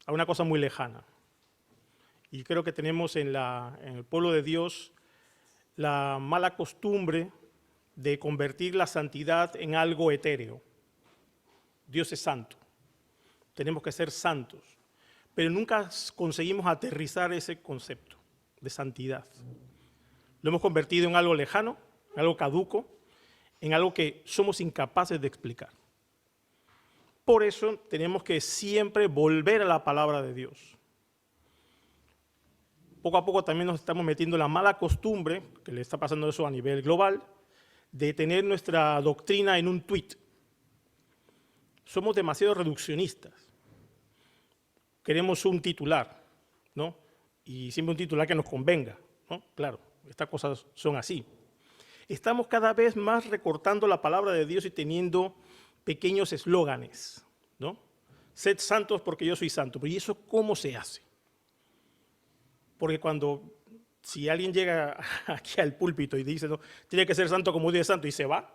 a una cosa muy lejana. Y creo que tenemos en el pueblo de Dios la mala costumbre de convertir la santidad en algo etéreo. Dios es santo, tenemos que ser santos, pero nunca conseguimos aterrizar ese concepto de santidad. Lo hemos convertido en algo lejano, en algo caduco, en algo que somos incapaces de explicar. Por eso tenemos que siempre volver a la palabra de Dios. Poco a poco también nos estamos metiendo la mala costumbre, que le está pasando eso a nivel global, de tener nuestra doctrina en un tuit. Somos demasiado reduccionistas. Queremos un titular, ¿no? Y siempre un titular que nos convenga, ¿no? Claro, estas cosas son así. Estamos cada vez más recortando la palabra de Dios y teniendo pequeños eslóganes, ¿no? Sed santos porque yo soy santo. Pero ¿y eso cómo se hace? Porque si alguien llega aquí al púlpito y dice, no, tiene que ser santo como Dios es santo, y se va,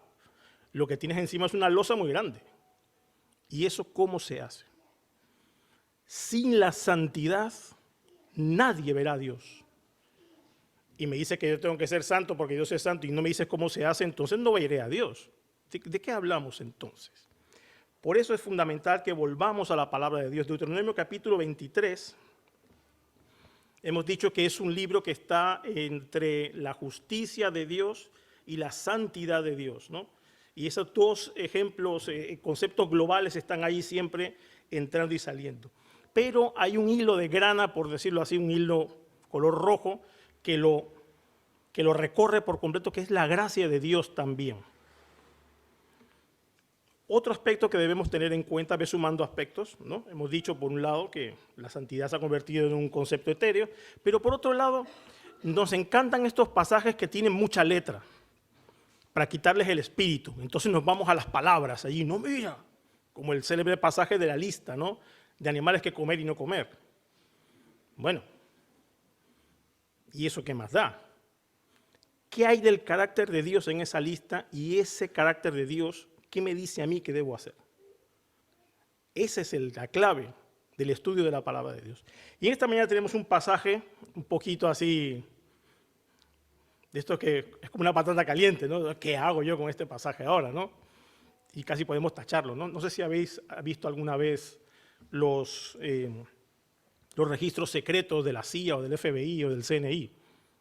lo que tienes encima es una losa muy grande. ¿Y eso cómo se hace? Sin la santidad, nadie verá a Dios. Y me dice que yo tengo que ser santo porque Dios es santo y no me dices cómo se hace, entonces no veré a Dios. ¿De qué hablamos entonces? Por eso es fundamental que volvamos a la palabra de Dios. Deuteronomio capítulo 23, hemos dicho que es un libro que está entre la justicia de Dios y la santidad de Dios, ¿no? Y esos dos ejemplos, conceptos globales están ahí siempre entrando y saliendo. Pero hay un hilo de grana, por decirlo así, un hilo color rojo, que lo recorre por completo, que es la gracia de Dios también. Otro aspecto que debemos tener en cuenta, ve sumando aspectos, ¿no? Hemos dicho, por un lado, que la santidad se ha convertido en un concepto etéreo, pero por otro lado, nos encantan estos pasajes que tienen mucha letra, para quitarles el espíritu. Entonces nos vamos a las palabras allí, no mira, como el célebre pasaje de la lista, ¿no? De animales que comer y no comer. Bueno, ¿y eso qué más da? ¿Qué hay del carácter de Dios en esa lista? Y ese carácter de Dios, ¿qué me dice a mí que debo hacer? Esa es la clave del estudio de la palabra de Dios. Y en esta mañana tenemos un pasaje un poquito así, de esto que es como una patata caliente, ¿no? ¿Qué hago yo con este pasaje ahora, no? Y casi podemos tacharlo, ¿no? No sé si habéis visto alguna vez los registros secretos de la CIA o del FBI o del CNI.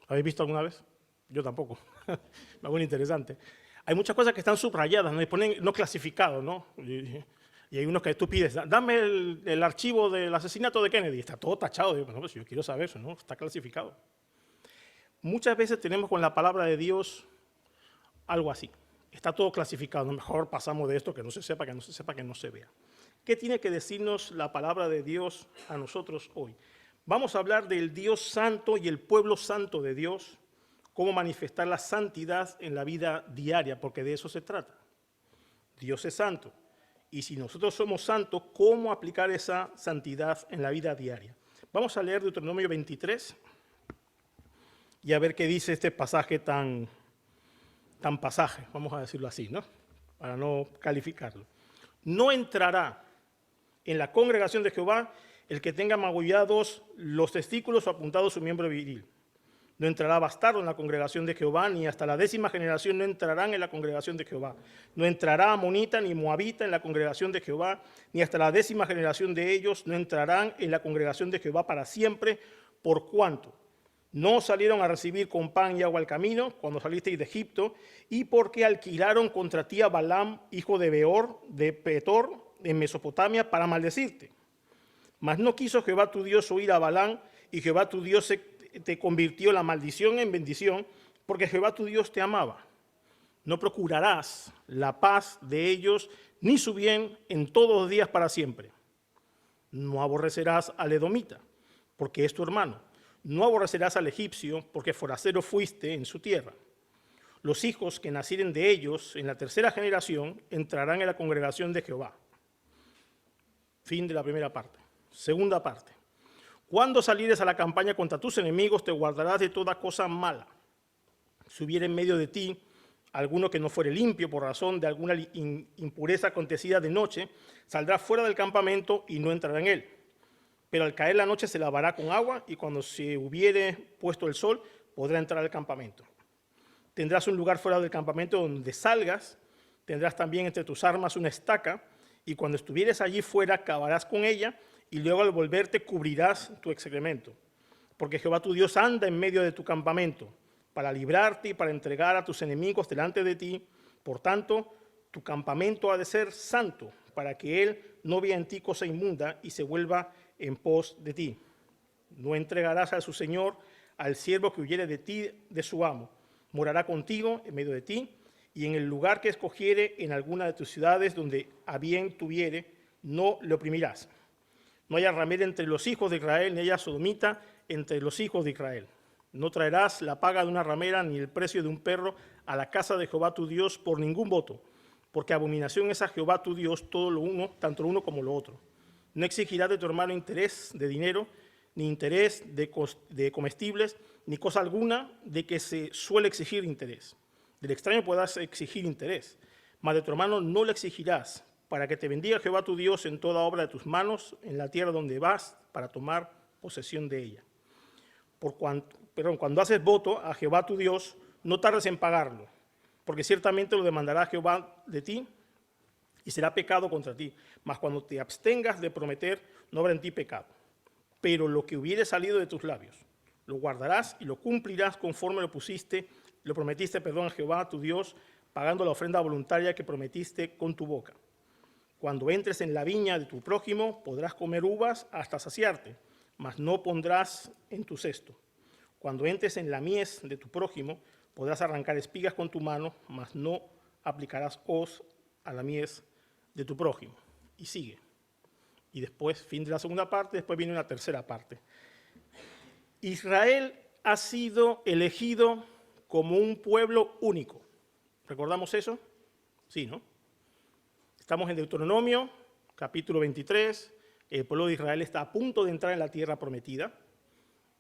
¿Habéis visto alguna vez? Yo tampoco. Me hago interesante. Hay muchas cosas que están subrayadas, ¿no? Y ponen no clasificado, ¿no? Y hay unos que tú pides, dame el archivo del asesinato de Kennedy. Está todo tachado. Digo, no, pues yo quiero saber eso, ¿no? Está clasificado. Muchas veces tenemos con la palabra de Dios algo así. Está todo clasificado. Mejor pasamos de esto, que no se sepa, que no se sepa, que no se vea. ¿Qué tiene que decirnos la palabra de Dios a nosotros hoy? Vamos a hablar del Dios santo y el pueblo santo de Dios, cómo manifestar la santidad en la vida diaria, porque de eso se trata. Dios es santo. Y si nosotros somos santos, ¿cómo aplicar esa santidad en la vida diaria? Vamos a leer Deuteronomio 23 y a ver qué dice este pasaje tan pasaje, vamos a decirlo así, ¿no? Para no calificarlo. No entrará en la congregación de Jehová el que tenga magullados los testículos o apuntado su miembro viril. No entrará bastardo en la congregación de Jehová, ni hasta la 10ª generación no entrarán en la congregación de Jehová. No entrará amonita ni moabita en la congregación de Jehová, ni hasta la 10ª generación de ellos no entrarán en la congregación de Jehová para siempre, por cuanto no salieron a recibir con pan y agua al camino cuando salisteis de Egipto, y porque alquilaron contra ti a Balaam, hijo de Beor, de Petor, en Mesopotamia, para maldecirte. Mas no quiso Jehová tu Dios oír a Balaam, y Jehová tu Dios te convirtió la maldición en bendición, porque Jehová tu Dios te amaba. No procurarás la paz de ellos, ni su bien en todos los días para siempre. No aborrecerás al edomita, porque es tu hermano. No aborrecerás al egipcio, porque forastero fuiste en su tierra. Los hijos que nacieren de ellos en la 3ª generación entrarán en la congregación de Jehová. Fin de la primera parte. Segunda parte. Cuando salieres a la campaña contra tus enemigos, te guardarás de toda cosa mala. Si hubiera en medio de ti alguno que no fuere limpio por razón de alguna impureza acontecida de noche, saldrá fuera del campamento y no entrará en él. pero al caer la noche se lavará con agua y cuando se hubiere puesto el sol podrá entrar al campamento. Tendrás un lugar fuera del campamento donde salgas, tendrás también entre tus armas una estaca y cuando estuvieres allí fuera cavarás con ella y luego al volverte cubrirás tu excremento. Porque Jehová tu Dios anda en medio de tu campamento para librarte y para entregar a tus enemigos delante de ti. Por tanto, tu campamento ha de ser santo para que él no vea en ti cosa inmunda y se vuelva en pos de ti. No entregarás a su señor al siervo que huyere de ti, de su amo. Morará contigo en medio de ti y en el lugar que escogiere en alguna de tus ciudades donde a bien tuviere, no le oprimirás. No haya ramera entre los hijos de Israel, ni haya sodomita entre los hijos de Israel. No traerás la paga de una ramera ni el precio de un perro a la casa de Jehová tu Dios por ningún voto, porque abominación es a Jehová tu Dios todo lo uno, tanto lo uno como lo otro. No exigirás de tu hermano interés de dinero, ni interés de comestibles, ni cosa alguna de que se suele exigir interés. Del extraño podrás exigir interés, mas de tu hermano no le exigirás, para que te bendiga Jehová tu Dios en toda obra de tus manos, en la tierra donde vas, para tomar posesión de ella. Cuando haces voto a Jehová tu Dios, no tardes en pagarlo, porque ciertamente lo demandará Jehová de ti y será pecado contra ti. Mas cuando te abstengas de prometer, no habrá en ti pecado. Pero lo que hubiere salido de tus labios, lo guardarás y lo cumplirás conforme lo prometiste a Jehová tu Dios, pagando la ofrenda voluntaria que prometiste con tu boca. Cuando entres en la viña de tu prójimo, podrás comer uvas hasta saciarte, mas no pondrás en tu cesto. Cuando entres en la mies de tu prójimo, podrás arrancar espigas con tu mano, mas no aplicarás hoz a la mies de tu prójimo. Y sigue. Y después, fin de la segunda parte, después viene una tercera parte. Israel ha sido elegido como un pueblo único. ¿Recordamos eso? Sí, ¿no? Estamos en Deuteronomio, capítulo 23. El pueblo de Israel está a punto de entrar en la tierra prometida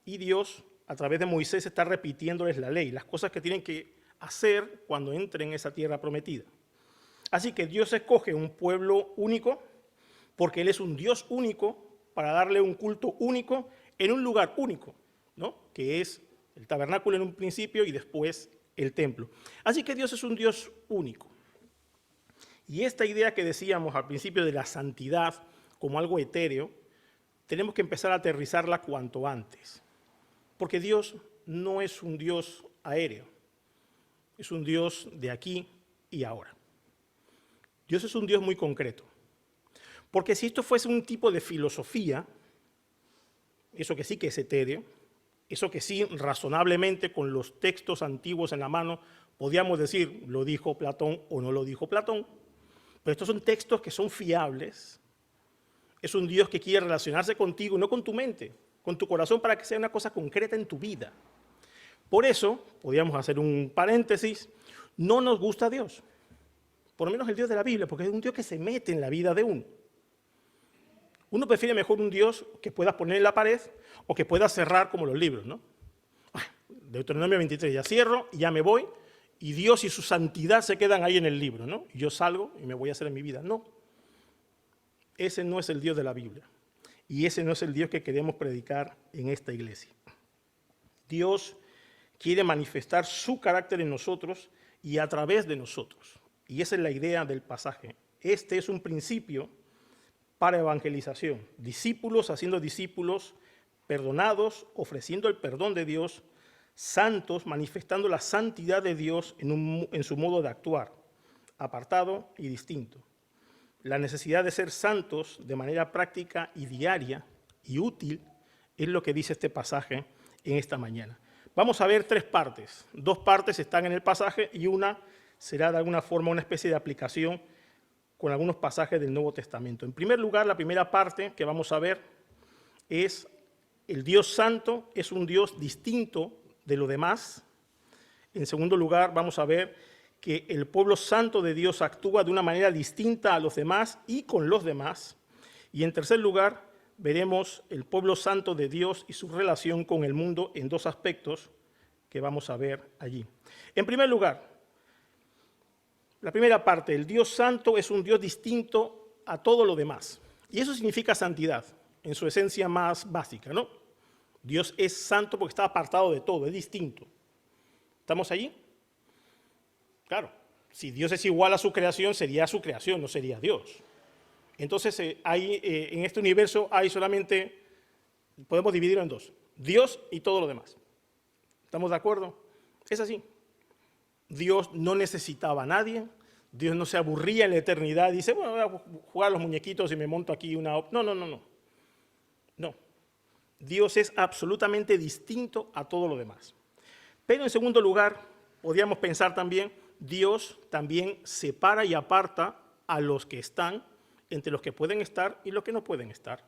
y Dios, a través de Moisés, está repitiéndoles la ley, las cosas que tienen que hacer cuando entren en esa tierra prometida. Así que Dios escoge un pueblo único porque Él es un Dios único para darle un culto único en un lugar único, ¿no? Que es el tabernáculo en un principio y después el templo. Así que Dios es un Dios único. Y esta idea que decíamos al principio de la santidad como algo etéreo, tenemos que empezar a aterrizarla cuanto antes. Porque Dios no es un Dios aéreo, es un Dios de aquí y ahora. Dios es un Dios muy concreto. Porque si esto fuese un tipo de filosofía, eso que sí que es etéreo, eso que sí razonablemente con los textos antiguos en la mano podíamos decir, lo dijo Platón o no lo dijo Platón, pero estos son textos que son fiables. Es un Dios que quiere relacionarse contigo, no con tu mente, con tu corazón para que sea una cosa concreta en tu vida. Por eso, podríamos hacer un paréntesis, no nos gusta Dios, por lo menos el Dios de la Biblia, porque es un Dios que se mete en la vida de uno. Uno prefiere mejor un Dios que puedas poner en la pared o que puedas cerrar como los libros, ¿no? Deuteronomio 23, ya cierro y ya me voy, y Dios y su santidad se quedan ahí en el libro, ¿no? Y yo salgo y me voy a hacer en mi vida. No. Ese no es el Dios de la Biblia. Y ese no es el Dios que queremos predicar en esta iglesia. Dios quiere manifestar su carácter en nosotros y a través de nosotros. Y esa es la idea del pasaje. Este es un principio para evangelización. Discípulos haciendo discípulos, perdonados, ofreciendo el perdón de Dios, santos, manifestando la santidad de Dios en su modo de actuar, apartado y distinto. La necesidad de ser santos de manera práctica y diaria y útil es lo que dice este pasaje en esta mañana. Vamos a ver tres partes. Dos partes están en el pasaje y una será de alguna forma una especie de aplicación con algunos pasajes del Nuevo Testamento. En primer lugar, la primera parte que vamos a ver es el Dios santo, es un Dios distinto de lo demás. En segundo lugar, vamos a ver que el pueblo santo de Dios actúa de una manera distinta a los demás y con los demás. Y en tercer lugar, veremos el pueblo santo de Dios y su relación con el mundo en dos aspectos que vamos a ver allí. En primer lugar, la primera parte, el Dios santo es un Dios distinto a todo lo demás. Y eso significa santidad. en su esencia más básica, ¿no? Dios es santo porque está apartado de todo, es distinto. ¿Estamos allí? Claro, si Dios es igual a su creación, sería su creación, no sería Dios. Entonces, en este universo hay solamente, podemos dividirlo en dos, Dios y todo lo demás. ¿Estamos de acuerdo? Es así. Dios no necesitaba a nadie, Dios no se aburría en la eternidad, dice, bueno, voy a jugar a los muñequitos y me monto aquí una... No. Dios es absolutamente distinto a todo lo demás. Pero en segundo lugar, podríamos pensar también, Dios también separa y aparta a los que están entre los que pueden estar y los que no pueden estar.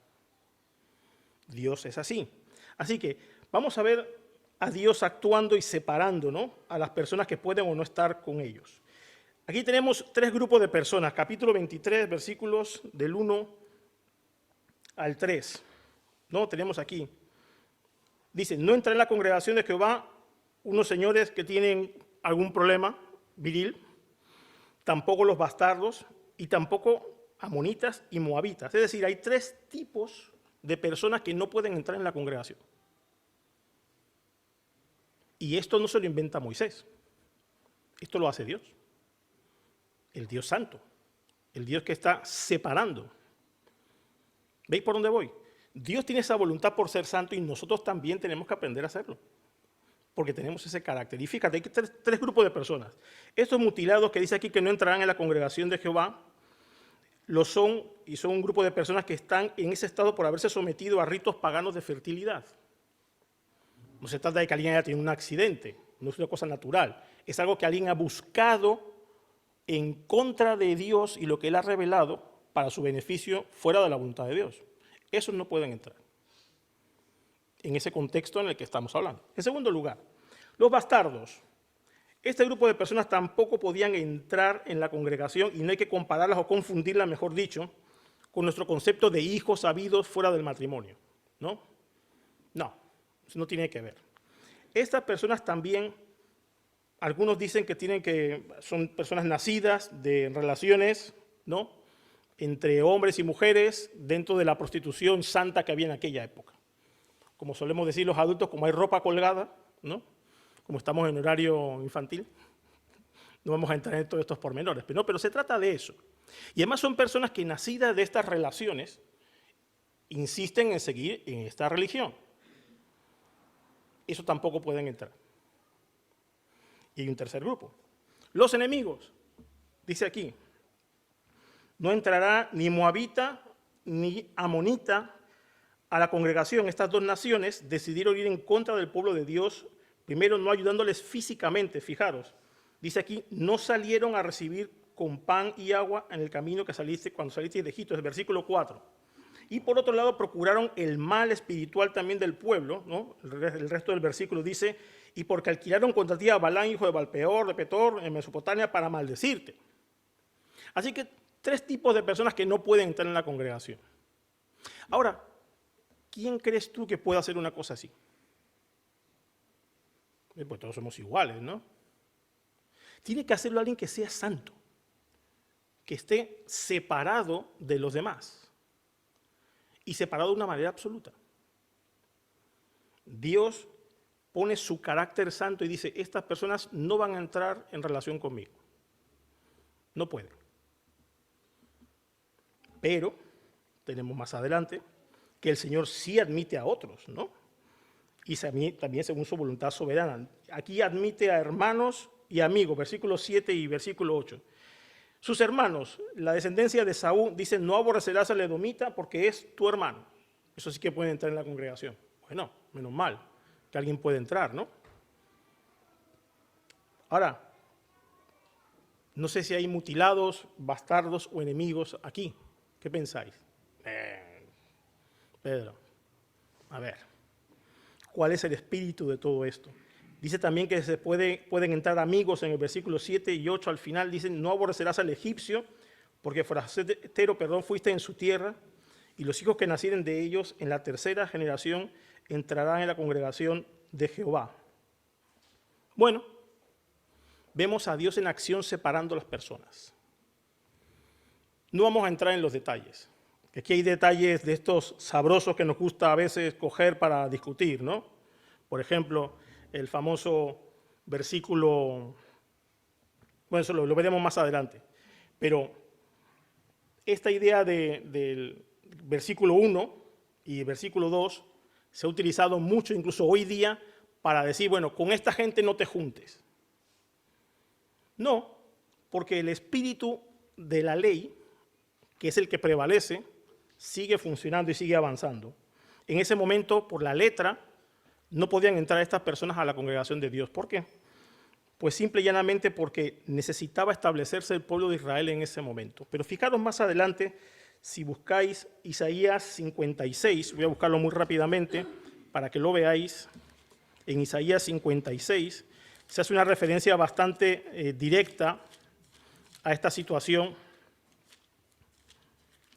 Dios es así. Así que vamos a ver a Dios actuando y separando, ¿no?, a las personas que pueden o no estar con ellos. Aquí tenemos tres grupos de personas, capítulo 23, versículos del 1 al 3. ¿No? Tenemos aquí. Dice, no entra en la congregación de Jehová unos señores que tienen algún problema viril, tampoco los bastardos y tampoco amonitas y moabitas. Es decir, hay tres tipos de personas que no pueden entrar en la congregación. Y esto no se lo inventa Moisés, esto lo hace Dios, el Dios santo, el Dios que está separando. ¿Veis por dónde voy? Dios tiene esa voluntad por ser santo y nosotros también tenemos que aprender a hacerlo, porque tenemos ese carácter. Y fíjate, hay tres grupos de personas. Estos mutilados que dice aquí que no entrarán en la congregación de Jehová, lo son, y son un grupo de personas que están en ese estado por haberse sometido a ritos paganos de fertilidad. No se trata de que alguien haya tenido un accidente, no es una cosa natural. Es algo que alguien ha buscado en contra de Dios y lo que Él ha revelado para su beneficio fuera de la voluntad de Dios. Esos no pueden entrar en ese contexto en el que estamos hablando. En segundo lugar, los bastardos. Este grupo de personas tampoco podían entrar en la congregación y no hay que compararlas o confundirlas, mejor dicho, con nuestro concepto de hijos habidos fuera del matrimonio. ¿No? No, eso no tiene que ver. Estas personas también, algunos dicen que son personas nacidas de relaciones, ¿no?, entre hombres y mujeres dentro de la prostitución santa que había en aquella época. Como solemos decir los adultos, como hay ropa colgada, ¿no?, como estamos en horario infantil, no vamos a entrar en todos estos pormenores, pero se trata de eso. Y además son personas que nacidas de estas relaciones insisten en seguir en esta religión. Eso tampoco pueden entrar. Y hay un tercer grupo. Los enemigos, dice aquí, no entrará ni moabita ni amonita a la congregación. Estas dos naciones decidieron ir en contra del pueblo de Dios, primero no ayudándoles físicamente, fijaros. Dice aquí, no salieron a recibir con pan y agua en el camino que cuando saliste de Egipto, es el versículo 4. Y por otro lado, procuraron el mal espiritual también del pueblo, ¿no? El resto del versículo dice, y porque alquilaron contra ti a Balán, hijo de Balpeor, de Petor, en Mesopotamia, para maldecirte. Así que tres tipos de personas que no pueden entrar en la congregación. Ahora, ¿quién crees tú que puede hacer una cosa así? Pues todos somos iguales, ¿no? Tiene que hacerlo alguien que sea santo, que esté separado de los demás y separado de una manera absoluta. Dios pone su carácter santo y dice, estas personas no van a entrar en relación conmigo. No pueden. Pero tenemos más adelante que el Señor sí admite a otros, ¿no? Y también según su voluntad soberana. Aquí admite a hermanos y amigos, versículos 7 y versículo 8. Sus hermanos, la descendencia de Saúl, dicen, no aborrecerás al edomita porque es tu hermano. Eso sí que puede entrar en la congregación. Bueno, menos mal que alguien puede entrar, ¿no? Ahora, no sé si hay mutilados, bastardos o enemigos aquí. ¿Qué pensáis? Pedro, a ver, ¿cuál es el espíritu de todo esto? Dice también que pueden entrar amigos en el versículo 7 y 8 al final, dicen, no aborrecerás al egipcio, porque forastero, fuiste en su tierra, y los hijos que nacieren de ellos en la tercera generación entrarán en la congregación de Jehová. Bueno, vemos a Dios en acción separando a las personas. No vamos a entrar en los detalles, Que aquí hay detalles de estos sabrosos que nos gusta a veces coger para discutir, ¿no? Por ejemplo, el famoso versículo, bueno, eso lo veremos más adelante, pero esta idea del versículo 1 y versículo 2 se ha utilizado mucho, incluso hoy día, para decir, bueno, con esta gente no te juntes. No, porque el espíritu de la ley, que es el que prevalece, sigue funcionando y sigue avanzando. En ese momento, por la letra, no podían entrar estas personas a la congregación de Dios. ¿Por qué? Pues simple y llanamente porque necesitaba establecerse el pueblo de Israel en ese momento. Pero fijaros más adelante, si buscáis Isaías 56, voy a buscarlo muy rápidamente para que lo veáis. En Isaías 56 se hace una referencia bastante directa a esta situación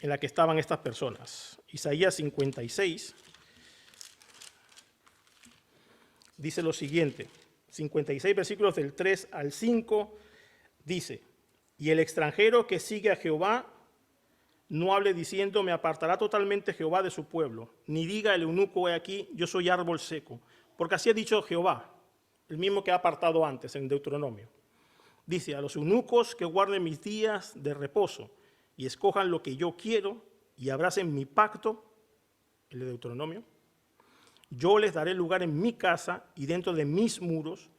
en la que estaban estas personas. Isaías 56 dice lo siguiente, 56 versículos del 3 al 5, dice, y el extranjero que sigue a Jehová no hable diciendo, me apartará totalmente Jehová de su pueblo, ni diga el eunuco, he aquí, yo soy árbol seco, porque así ha dicho Jehová, el mismo que ha apartado antes en Deuteronomio. Dice, a los eunucos que guarden mis días de reposo y escojan lo que yo quiero y abracen mi pacto, el de Deuteronomio, yo les daré lugar en mi casa y dentro de mis muros,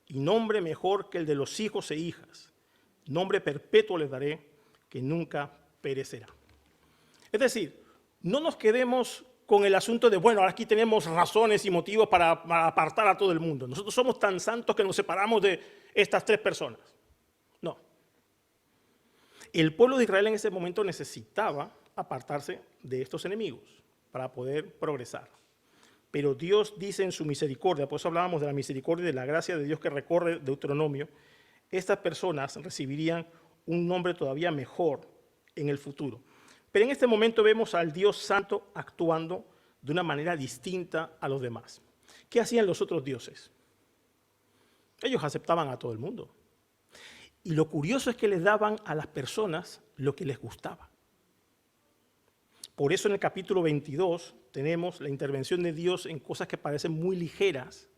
y nombre mejor que el de los hijos e hijas. Nombre perpetuo les daré, que nunca perecerá. Es decir, no nos quedemos con el asunto de, bueno, ahora aquí tenemos razones y motivos para apartar a todo el mundo. Nosotros somos tan santos que nos separamos de estas tres personas. No. El pueblo de Israel en ese momento necesitaba apartarse de estos enemigos para poder progresar. Pero Dios dice en su misericordia, por eso hablábamos de la misericordia y de la gracia de Dios que recorre Deuteronomio, estas personas recibirían un nombre todavía mejor en el futuro. Pero en este momento vemos al Dios Santo actuando de una manera distinta a los demás. ¿Qué hacían los otros dioses? Ellos aceptaban a todo el mundo. Y lo curioso es que les daban a las personas lo que les gustaba. Por eso en el capítulo 22 tenemos la intervención de Dios en cosas que parecen muy ligeras,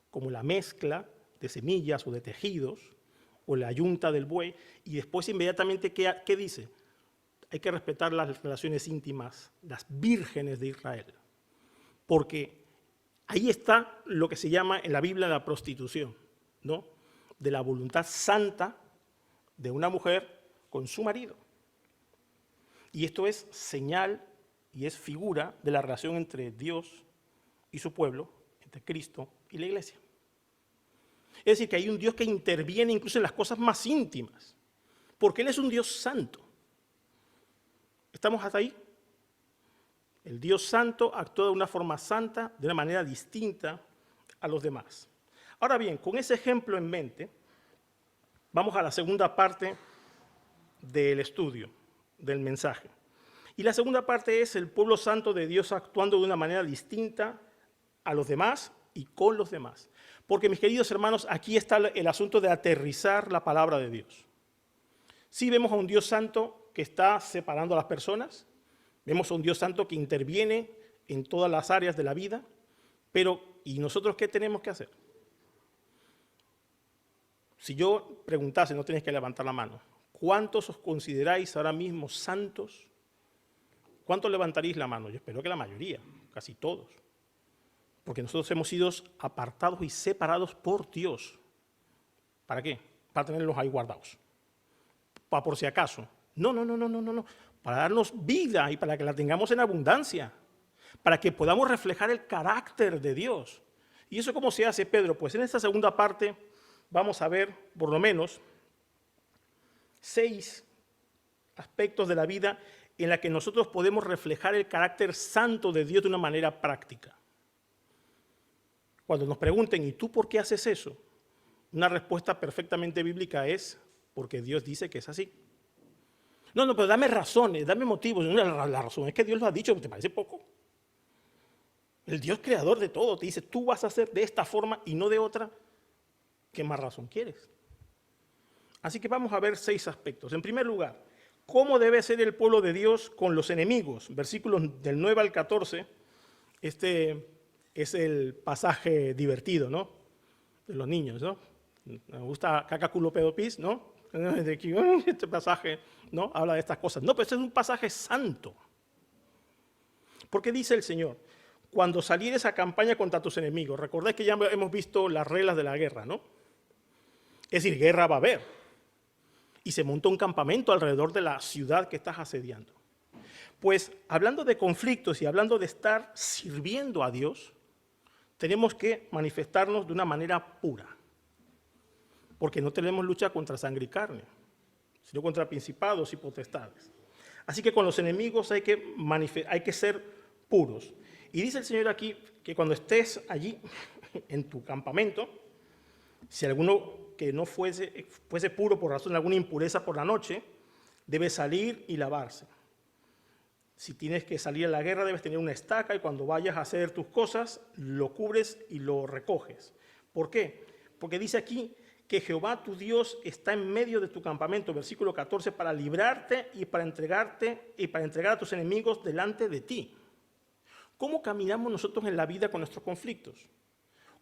como la mezcla de semillas o de tejidos, o la yunta del buey, y después inmediatamente, ¿qué dice? Hay que respetar las relaciones íntimas, las vírgenes de Israel, porque ahí está lo que se llama en la Biblia la prostitución, ¿no? De la voluntad santa de una mujer con su marido. Y esto es señal y es figura de la relación entre Dios y su pueblo, entre Cristo y la iglesia. Es decir, que hay un Dios que interviene incluso en las cosas más íntimas, porque Él es un Dios santo. ¿Estamos hasta ahí? El Dios santo actúa de una forma santa, de una manera distinta a los demás. Ahora bien, con ese ejemplo en mente, vamos a la segunda parte del estudio, del mensaje. Y la segunda parte es el pueblo santo de Dios actuando de una manera distinta a los demás y con los demás. Porque, mis queridos hermanos, aquí está el asunto de aterrizar la palabra de Dios. Sí vemos a un Dios santo que está separando a las personas, vemos a un Dios santo que interviene en todas las áreas de la vida, pero ¿y nosotros qué tenemos que hacer? Si yo preguntase, no tenéis que levantar la mano, ¿cuántos os consideráis ahora mismo santos? ¿Cuántos levantaréis la mano? Yo espero que la mayoría, casi todos. Porque nosotros hemos sido apartados y separados por Dios. ¿Para qué? Para tenerlos ahí guardados. Para por si acaso. No. Para darnos vida y para que la tengamos en abundancia. Para que podamos reflejar el carácter de Dios. ¿Y eso cómo se hace, Pedro? Pues en esta segunda parte vamos a ver, por lo menos, 6 aspectos de la vida en la que nosotros podemos reflejar el carácter santo de Dios de una manera práctica. Cuando nos pregunten, ¿y tú por qué haces eso? Una respuesta perfectamente bíblica es, porque Dios dice que es así. No, pero dame razones, dame motivos. La razón es que Dios lo ha dicho, ¿te parece poco? El Dios creador de todo te dice, tú vas a hacer de esta forma y no de otra. ¿Qué más razón quieres? Así que vamos a ver 6 aspectos. En primer lugar, ¿Cómo debe ser el pueblo de Dios con los enemigos? Versículos del 9 al 14. Este es el pasaje divertido, ¿no? De los niños, ¿no? Me gusta caca, culo, pedo, pis, ¿no? Este pasaje, ¿no? Habla de estas cosas. No, pero este es un pasaje santo. Porque dice el Señor, cuando salieres a campaña contra tus enemigos, recordad que ya hemos visto las reglas de la guerra, ¿no? Es decir, guerra va a haber. Y se monta un campamento alrededor de la ciudad que estás asediando. Pues hablando de conflictos y hablando de estar sirviendo a Dios, tenemos que manifestarnos de una manera pura. Porque no tenemos lucha contra sangre y carne, sino contra principados y potestades. Así que con los enemigos hay que ser puros. Y dice el Señor aquí que cuando estés allí, en tu campamento, si alguno que no fuese puro por razón de alguna impureza por la noche, debe salir y lavarse. Si tienes que salir a la guerra, debes tener una estaca y cuando vayas a hacer tus cosas, lo cubres y lo recoges. ¿Por qué? Porque dice aquí que Jehová tu Dios está en medio de tu campamento, versículo 14, para librarte y para entregar a tus enemigos delante de ti. ¿Cómo caminamos nosotros en la vida con nuestros conflictos?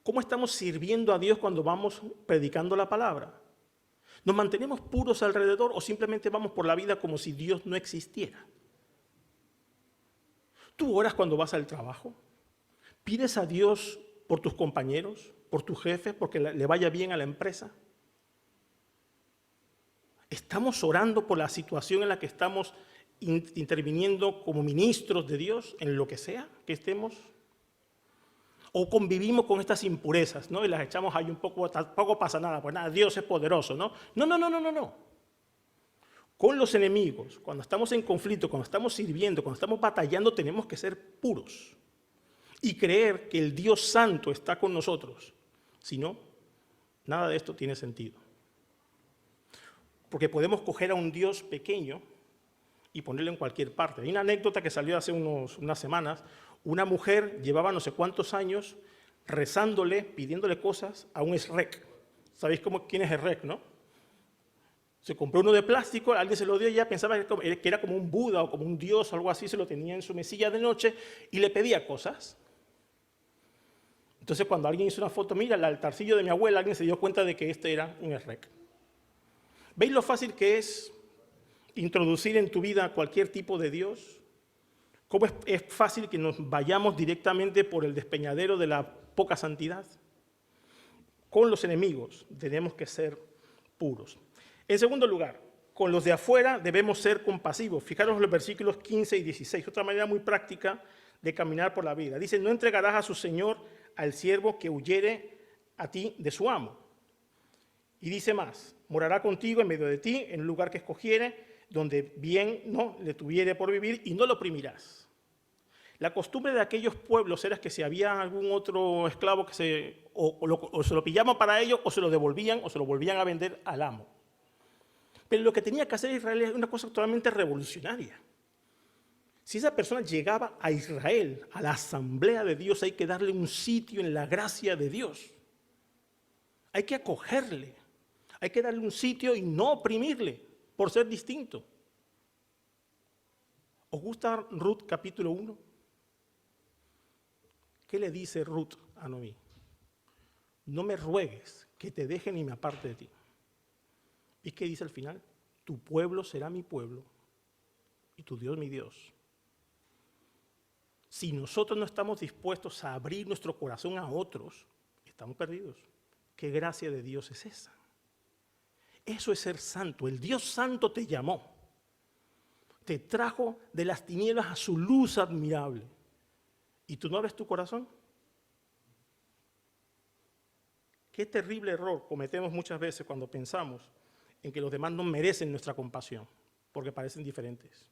¿Cómo estamos sirviendo a Dios cuando vamos predicando la palabra? ¿Nos mantenemos puros alrededor o simplemente vamos por la vida como si Dios no existiera? ¿Tú oras cuando vas al trabajo? ¿Pides a Dios por tus compañeros, por tu jefe, porque le vaya bien a la empresa? ¿Estamos orando por la situación en la que estamos interviniendo como ministros de Dios, en lo que sea que estemos? ¿O convivimos con estas impurezas, ¿no? Y las echamos ahí un poco, tampoco pasa nada, pues nada, Dios es poderoso, ¿no? No. Con los enemigos, cuando estamos en conflicto, cuando estamos sirviendo, cuando estamos batallando, tenemos que ser puros y creer que el Dios Santo está con nosotros. Si no, nada de esto tiene sentido. Porque podemos coger a un Dios pequeño y ponerlo en cualquier parte. Hay una anécdota que salió hace unas semanas. Una mujer llevaba no sé cuántos años rezándole, pidiéndole cosas a un SREC. ¿Sabéis quién es SREC, no? Se compró uno de plástico, alguien se lo dio y ella pensaba que era como un Buda o como un Dios o algo así, se lo tenía en su mesilla de noche y le pedía cosas. Entonces cuando alguien hizo una foto, mira, el altarcillo de mi abuela, alguien se dio cuenta de que este era un SREC. ¿Veis lo fácil que es introducir en tu vida cualquier tipo de Dios? ¿Cómo es fácil que nos vayamos directamente por el despeñadero de la poca santidad? Con los enemigos tenemos que ser puros. En segundo lugar, con los de afuera debemos ser compasivos. Fijaros en los versículos 15 y 16, otra manera muy práctica de caminar por la vida. Dice, no entregarás a su señor al siervo que huyere a ti de su amo. Y dice más, morará contigo en medio de ti, en un lugar que escogiere, donde bien no le tuviere por vivir, y no lo oprimirás. La costumbre de aquellos pueblos era que si había algún otro esclavo que se lo pillaban para ellos, o se lo devolvían, o se lo volvían a vender al amo. Pero lo que tenía que hacer Israel es una cosa totalmente revolucionaria. Si esa persona llegaba a Israel, a la asamblea de Dios, hay que darle un sitio en la gracia de Dios. Hay que acogerle. Hay que darle un sitio y no oprimirle por ser distinto. ¿Os gusta Ruth capítulo 1? ¿Qué le dice Ruth a Noemí? No me ruegues que te deje ni me aparte de ti. ¿Y qué dice al final? Tu pueblo será mi pueblo y tu Dios mi Dios. Si nosotros no estamos dispuestos a abrir nuestro corazón a otros, estamos perdidos. ¿Qué gracia de Dios es esa? Eso es ser santo. El Dios santo te llamó. Te trajo de las tinieblas a su luz admirable. ¿Y tú no abres tu corazón? Qué terrible error cometemos muchas veces cuando pensamos en que los demás no merecen nuestra compasión, porque parecen diferentes.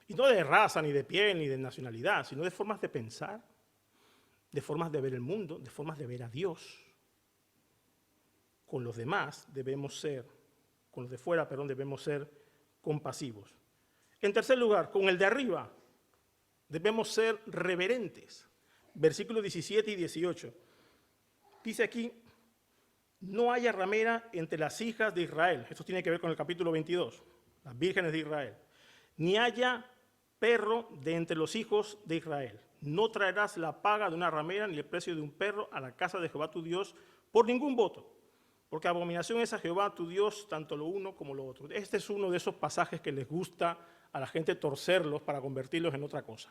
Y no de raza, ni de piel, ni de nacionalidad, sino de formas de pensar, de formas de ver el mundo, de formas de ver a Dios. Con los demás debemos ser, con los de fuera, debemos ser compasivos. En tercer lugar, con el de arriba, debemos ser reverentes. Versículos 17 y 18. Dice aquí, no haya ramera entre las hijas de Israel. Esto tiene que ver con el capítulo 22. las vírgenes de Israel. Ni haya perro de entre los hijos de Israel. No traerás la paga de una ramera ni el precio de un perro a la casa de Jehová tu Dios por ningún voto, porque abominación es a Jehová tu Dios tanto lo uno como lo otro. Este es uno de esos pasajes que les gusta a la gente torcerlos para convertirlos en otra cosa.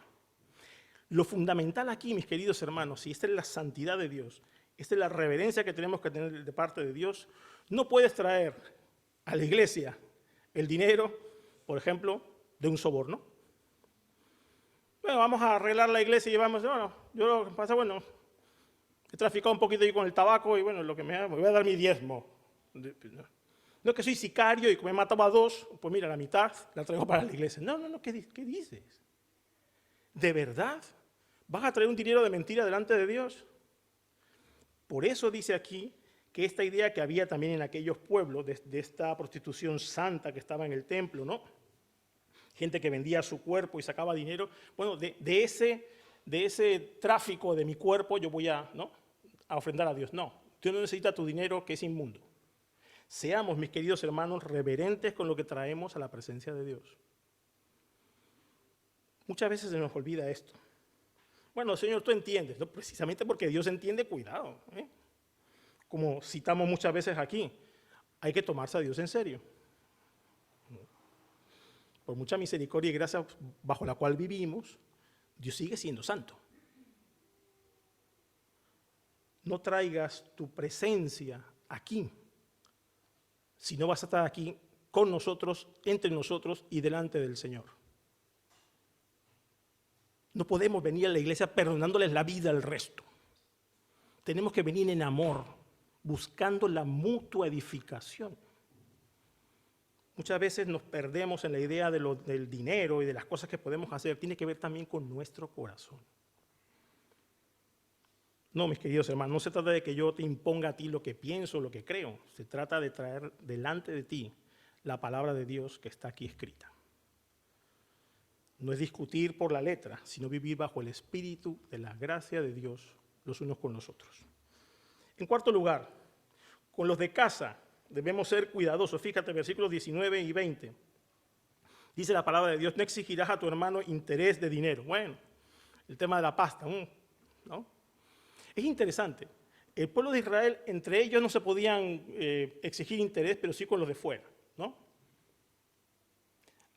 Lo fundamental aquí, mis queridos hermanos, y esta es la santidad de Dios, esta es la reverencia que tenemos que tener de parte de Dios, no puedes traer a la iglesia el dinero, por ejemplo, de un soborno. Bueno, vamos a arreglar la iglesia y vamos, bueno, yo lo que pasa, bueno, he traficado un poquito ahí con el tabaco y bueno, lo que me voy a dar mi diezmo. No es que soy sicario y como he matado a 2, pues mira, la mitad la traigo para la iglesia. No, ¿qué dices? ¿De verdad? ¿Vas a traer un dinero de mentira delante de Dios? Por eso dice aquí que esta idea que había también en aquellos pueblos, de esta prostitución santa que estaba en el templo, ¿no? Gente que vendía su cuerpo y sacaba dinero. Bueno, de ese tráfico de mi cuerpo yo voy a ofrendar a Dios. No, Dios no necesita tu dinero que es inmundo. Seamos, mis queridos hermanos, reverentes con lo que traemos a la presencia de Dios. Muchas veces se nos olvida esto. Bueno, Señor, tú entiendes. No, precisamente porque Dios entiende, cuidado. Como citamos muchas veces aquí, hay que tomarse a Dios en serio. Por mucha misericordia y gracia bajo la cual vivimos, Dios sigue siendo santo. No traigas tu presencia aquí, si no vas a estar aquí con nosotros, entre nosotros y delante del Señor. No podemos venir a la iglesia perdonándoles la vida al resto. Tenemos que venir en amor, buscando la mutua edificación. Muchas veces nos perdemos en la idea del dinero y de las cosas que podemos hacer. Tiene que ver también con nuestro corazón. No, mis queridos hermanos, no se trata de que yo te imponga a ti lo que pienso, lo que creo. Se trata de traer delante de ti la palabra de Dios que está aquí escrita. No es discutir por la letra, sino vivir bajo el espíritu de la gracia de Dios los unos con los otros. En cuarto lugar, con los de casa debemos ser cuidadosos. Fíjate, versículos 19 y 20. Dice la palabra de Dios, no exigirás a tu hermano interés de dinero. Bueno, el tema de la pasta, ¿no? Es interesante. El pueblo de Israel, entre ellos no se podían exigir interés, pero sí con los de fuera, ¿no?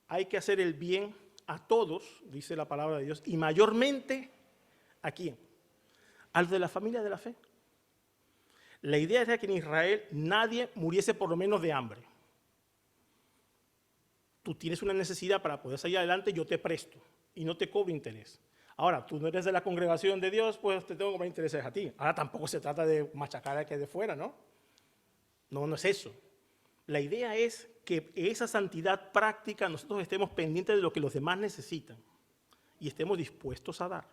Hay que hacer el bien a todos, dice la palabra de Dios, y mayormente, ¿a quién? A los de la familia de la fe. La idea era que en Israel nadie muriese por lo menos de hambre. Tú tienes una necesidad para poder salir adelante, yo te presto y no te cobro interés. Ahora, tú no eres de la congregación de Dios, pues te tengo que cobrar intereses a ti. Ahora tampoco se trata de machacar al que de fuera, ¿no? No es eso. La idea es que esa santidad práctica nosotros estemos pendientes de lo que los demás necesitan y estemos dispuestos a dar.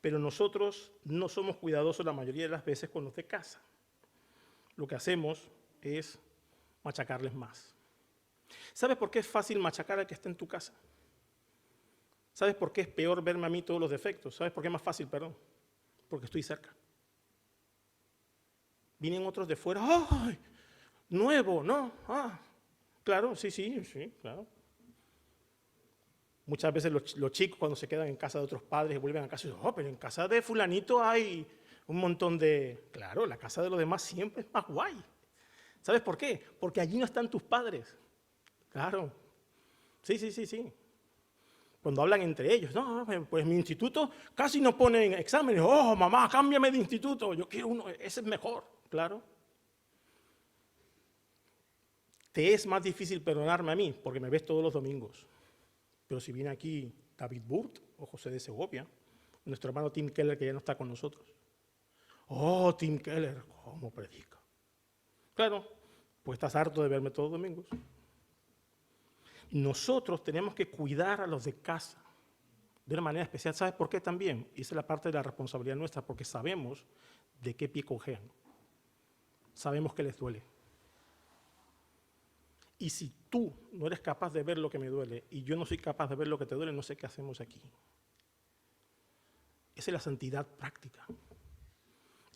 Pero nosotros no somos cuidadosos la mayoría de las veces con los de casa. Lo que hacemos es machacarles más. ¿Sabes por qué es fácil machacar al que está en tu casa? ¿Sabes por qué es peor verme a mí todos los defectos? ¿Sabes por qué es más fácil, perdón? Porque estoy cerca. Vienen otros de fuera, ¡ay! Nuevo, ¿no? Claro, sí, claro. Muchas veces los chicos cuando se quedan en casa de otros padres vuelven a casa y dicen, pero en casa de fulanito hay un montón de... Claro, la casa de los demás siempre es más guay. ¿Sabes por qué? Porque allí no están tus padres. Claro. Sí. Cuando hablan entre ellos, no, pues mi instituto casi no ponen exámenes. Oh, mamá, cámbiame de instituto. Yo quiero uno, ese es mejor. Claro. Te es más difícil perdonarme a mí porque me ves todos los domingos. Pero si viene aquí David Burt o José de Segovia, nuestro hermano Tim Keller que ya no está con nosotros. Oh, Tim Keller, ¿cómo predica? Claro, pues estás harto de verme todos los domingos. Nosotros tenemos que cuidar a los de casa de una manera especial. ¿Sabes por qué también? Y esa es la parte de la responsabilidad nuestra, porque sabemos de qué pie cojean. Sabemos que les duele. Y si tú no eres capaz de ver lo que me duele y yo no soy capaz de ver lo que te duele, no sé qué hacemos aquí. Esa es la santidad práctica.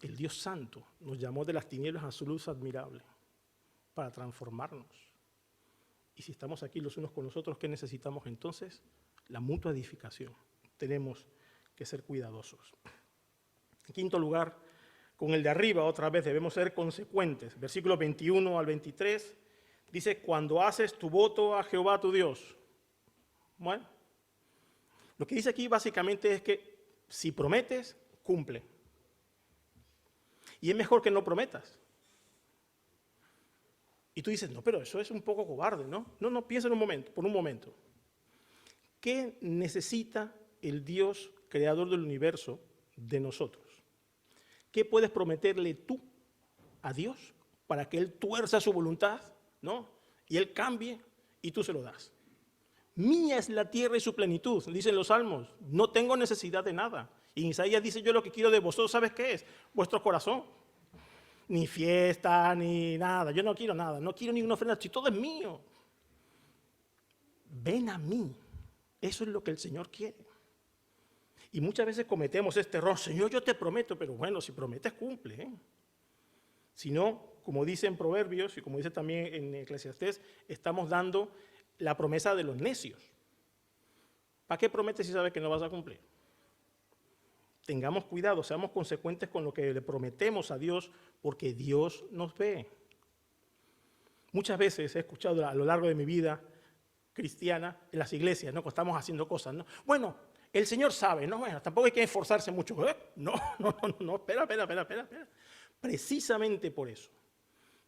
El Dios Santo nos llamó de las tinieblas a su luz admirable para transformarnos Y si estamos aquí los unos con los otros, ¿qué necesitamos entonces? La mutua edificación. Tenemos que ser cuidadosos. En quinto lugar, con el de arriba, otra vez debemos ser consecuentes. Versículos 21 al 23, dice, cuando haces tu voto a Jehová tu Dios. Bueno, lo que dice aquí básicamente es que si prometes, cumple. Y es mejor que no prometas. Y tú dices, no, pero eso es un poco cobarde, ¿no? No, piensa por un momento. ¿Qué necesita el Dios creador del universo de nosotros? ¿Qué puedes prometerle tú a Dios para que Él tuerza su voluntad, ¿no? Y Él cambie y tú se lo das. Mía es la tierra y su plenitud, dicen los salmos. No tengo necesidad de nada. Y Isaías dice, yo lo que quiero de vosotros, ¿sabes qué es? Vuestro corazón. Ni fiesta, ni nada. Yo no quiero nada. No quiero ni una ofrenda. Si todo es mío. Ven a mí. Eso es lo que el Señor quiere. Y muchas veces cometemos este error. Señor, yo te prometo, pero bueno, si prometes, cumple. Si no, como dice en Proverbios y como dice también en Eclesiastés, estamos dando la promesa de los necios. ¿Para qué prometes si sabes que no vas a cumplir? Tengamos cuidado, seamos consecuentes con lo que le prometemos a Dios, porque Dios nos ve. Muchas veces he escuchado a lo largo de mi vida cristiana en las iglesias, ¿no? Cuando estamos haciendo cosas, ¿no? Bueno, el Señor sabe, ¿no? Bueno, tampoco hay que esforzarse mucho. No, espera. Precisamente por eso,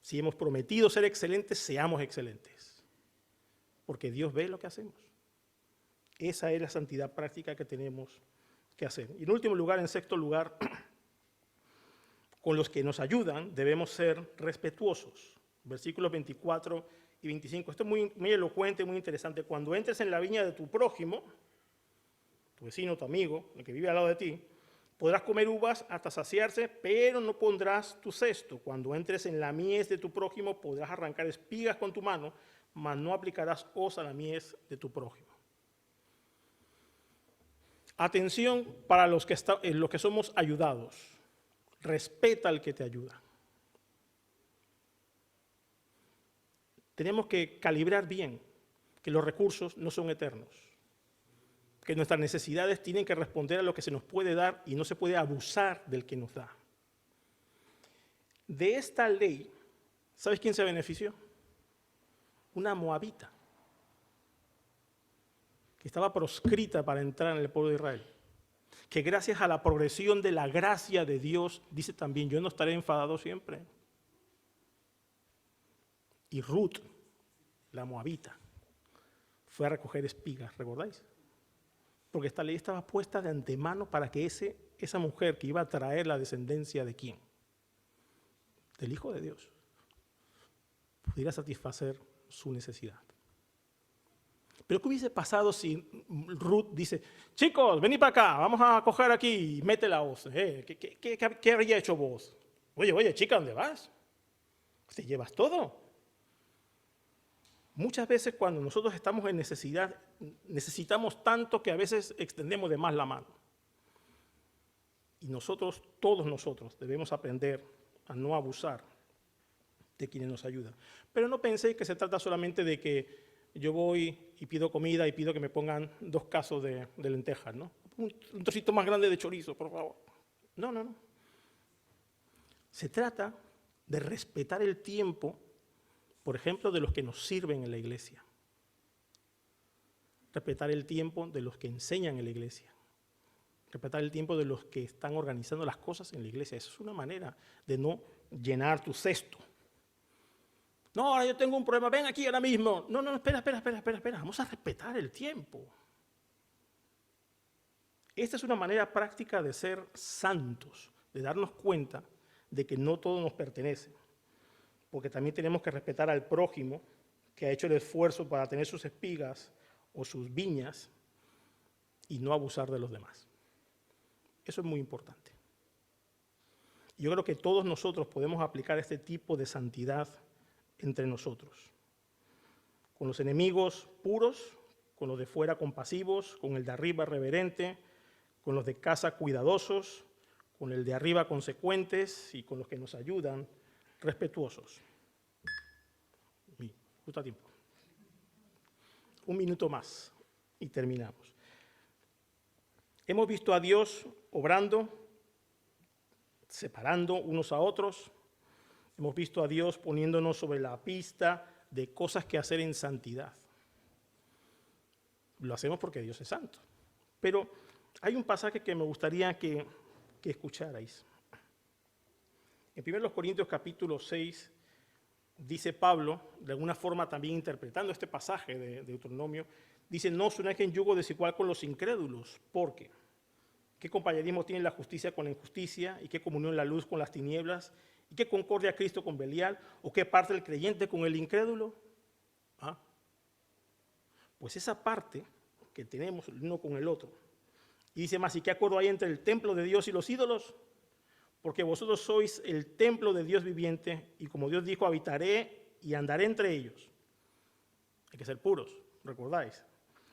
si hemos prometido ser excelentes, seamos excelentes. Porque Dios ve lo que hacemos. Esa es la santidad práctica que tenemos que hacer. Y en último lugar, en sexto lugar, con los que nos ayudan debemos ser respetuosos. Versículos 24 y 25. Esto es muy elocuente, muy interesante. Cuando entres en la viña de tu prójimo, tu vecino, tu amigo, el que vive al lado de ti, podrás comer uvas hasta saciarse, pero no pondrás tu cesto. Cuando entres en la mies de tu prójimo, podrás arrancar espigas con tu mano, mas no aplicarás hoz a la mies de tu prójimo. Atención para los que somos ayudados. Respeta al que te ayuda. Tenemos que calibrar bien que los recursos no son eternos, que nuestras necesidades tienen que responder a lo que se nos puede dar y no se puede abusar del que nos da. De esta ley, ¿sabes quién se benefició? Una moabita, que estaba proscrita para entrar en el pueblo de Israel, que gracias a la progresión de la gracia de Dios, dice también, yo no estaré enfadado siempre. Y Ruth, la moabita, fue a recoger espigas, ¿recordáis? Porque esta ley estaba puesta de antemano para que esa mujer que iba a traer la descendencia de ¿quién? Del Hijo de Dios, pudiera satisfacer su necesidad. Pero ¿qué hubiese pasado si Ruth dice, chicos, venid para acá, vamos a coger aquí y mete la hoz? ¿Qué habría hecho vos? Oye, chica, ¿dónde vas? ¿Te llevas todo? Muchas veces cuando nosotros estamos en necesidad, necesitamos tanto que a veces extendemos de más la mano. Y nosotros, todos nosotros, debemos aprender a no abusar de quienes nos ayudan. Pero no penséis que se trata solamente de que yo voy y pido comida y pido que me pongan 2 casos de lentejas, ¿no? Un trocito más grande de chorizo, por favor. No. Se trata de respetar el tiempo, por ejemplo, de los que nos sirven en la iglesia. Respetar el tiempo de los que enseñan en la iglesia. Respetar el tiempo de los que están organizando las cosas en la iglesia. Eso es una manera de no llenar tu cesto. No, ahora yo tengo un problema, ven aquí ahora mismo. No, espera. Vamos a respetar el tiempo. Esta es una manera práctica de ser santos, de darnos cuenta de que no todo nos pertenece. Porque también tenemos que respetar al prójimo que ha hecho el esfuerzo para tener sus espigas o sus viñas y no abusar de los demás. Eso es muy importante. Yo creo que todos nosotros podemos aplicar este tipo de santidad entre nosotros. Con los enemigos puros, con los de fuera compasivos, con el de arriba reverente, con los de casa cuidadosos, con el de arriba consecuentes y con los que nos ayudan respetuosos. Justo a tiempo. Un minuto más y terminamos. Hemos visto a Dios obrando, separando unos a otros. Hemos visto a Dios poniéndonos sobre la pista de cosas que hacer en santidad. Lo hacemos porque Dios es santo. Pero hay un pasaje que me gustaría que escucharais. En 1 Corintios capítulo 6, dice Pablo, de alguna forma también interpretando este pasaje de Deuteronomio, dice, no os unáis en yugo desigual con los incrédulos, porque ¿qué compañerismo tiene la justicia con la injusticia? ¿Y qué comunión la luz con las tinieblas? ¿Y qué concordia Cristo con Belial? ¿O qué parte el creyente con el incrédulo? ¿Ah? Pues esa parte que tenemos el uno con el otro. Y dice más, ¿y qué acuerdo hay entre el templo de Dios y los ídolos? Porque vosotros sois el templo de Dios viviente, y como Dios dijo, habitaré y andaré entre ellos. Hay que ser puros, ¿recordáis?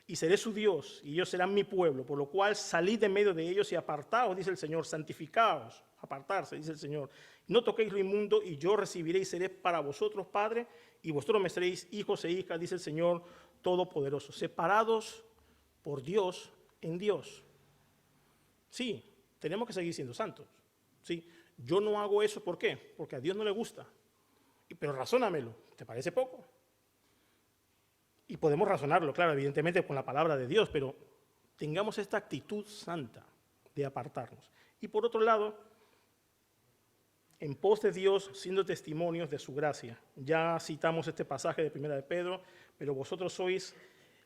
Y seré su Dios, y ellos serán mi pueblo, por lo cual salid de medio de ellos y apartaos, dice el Señor, santificaos, apartarse, dice el Señor. No toquéis lo inmundo, y yo recibiré y seré para vosotros Padre, y vosotros me seréis hijos e hijas, dice el Señor Todopoderoso. Separados por Dios en Dios. Sí, tenemos que seguir siendo santos. Sí, yo no hago eso, ¿por qué? Porque a Dios no le gusta. Pero razónamelo, ¿te parece poco? Y podemos razonarlo, claro, evidentemente con la palabra de Dios, pero tengamos esta actitud santa de apartarnos. Y por otro lado, en pos de Dios, siendo testimonios de su gracia. Ya citamos este pasaje de 1 de Pedro, pero vosotros sois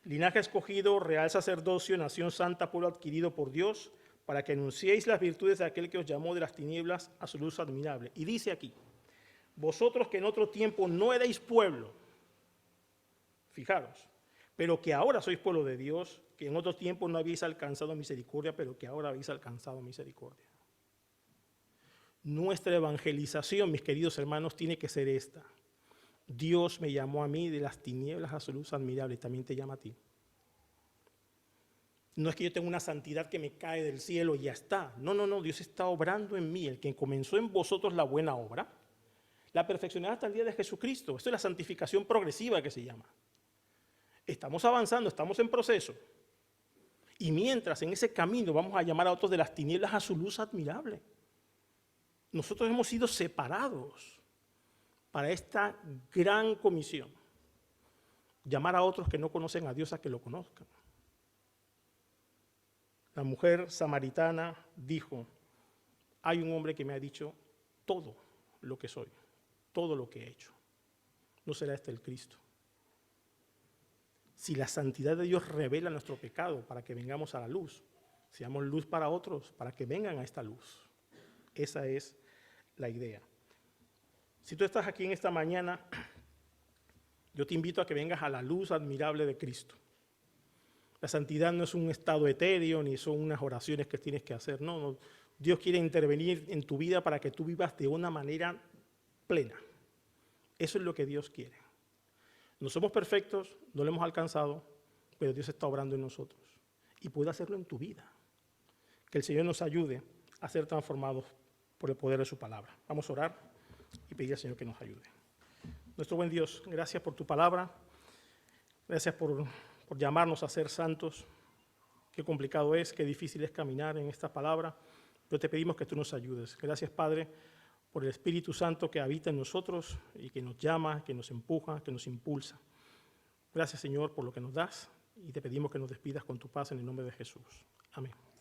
linaje escogido, real sacerdocio, nación santa, pueblo adquirido por Dios, para que anunciéis las virtudes de aquel que os llamó de las tinieblas a su luz admirable. Y dice aquí, vosotros que en otro tiempo no erais pueblo, fijaros, pero que ahora sois pueblo de Dios, que en otro tiempo no habéis alcanzado misericordia, pero que ahora habéis alcanzado misericordia. Nuestra evangelización, mis queridos hermanos, tiene que ser esta. Dios me llamó a mí de las tinieblas a su luz admirable, también te llama a ti. No es que yo tenga una santidad que me cae del cielo y ya está. No, no, no, Dios está obrando en mí. El que comenzó en vosotros la buena obra, la perfeccionará hasta el día de Jesucristo. Esto es la santificación progresiva que se llama. Estamos avanzando, estamos en proceso. Y mientras en ese camino vamos a llamar a otros de las tinieblas a su luz admirable. Nosotros hemos sido separados para esta gran comisión. Llamar a otros que no conocen a Dios a que lo conozcan. La mujer samaritana dijo, hay un hombre que me ha dicho todo lo que soy, todo lo que he hecho. ¿No será este el Cristo? Si la santidad de Dios revela nuestro pecado para que vengamos a la luz, seamos luz para otros, para que vengan a esta luz. Esa es la idea. Si tú estás aquí en esta mañana, yo te invito a que vengas a la luz admirable de Cristo. La santidad no es un estado etéreo, ni son unas oraciones que tienes que hacer. No, no. Dios quiere intervenir en tu vida para que tú vivas de una manera plena. Eso es lo que Dios quiere. No somos perfectos, no lo hemos alcanzado, pero Dios está obrando en nosotros. Y puede hacerlo en tu vida. Que el Señor nos ayude a ser transformados por el poder de su palabra. Vamos a orar y pedir al Señor que nos ayude. Nuestro buen Dios, gracias por tu palabra. Gracias por llamarnos a ser santos. Qué complicado es, qué difícil es caminar en esta palabra, pero te pedimos que tú nos ayudes. Gracias, Padre, por el Espíritu Santo que habita en nosotros y que nos llama, que nos empuja, que nos impulsa. Gracias, Señor, por lo que nos das y te pedimos que nos despidas con tu paz en el nombre de Jesús. Amén.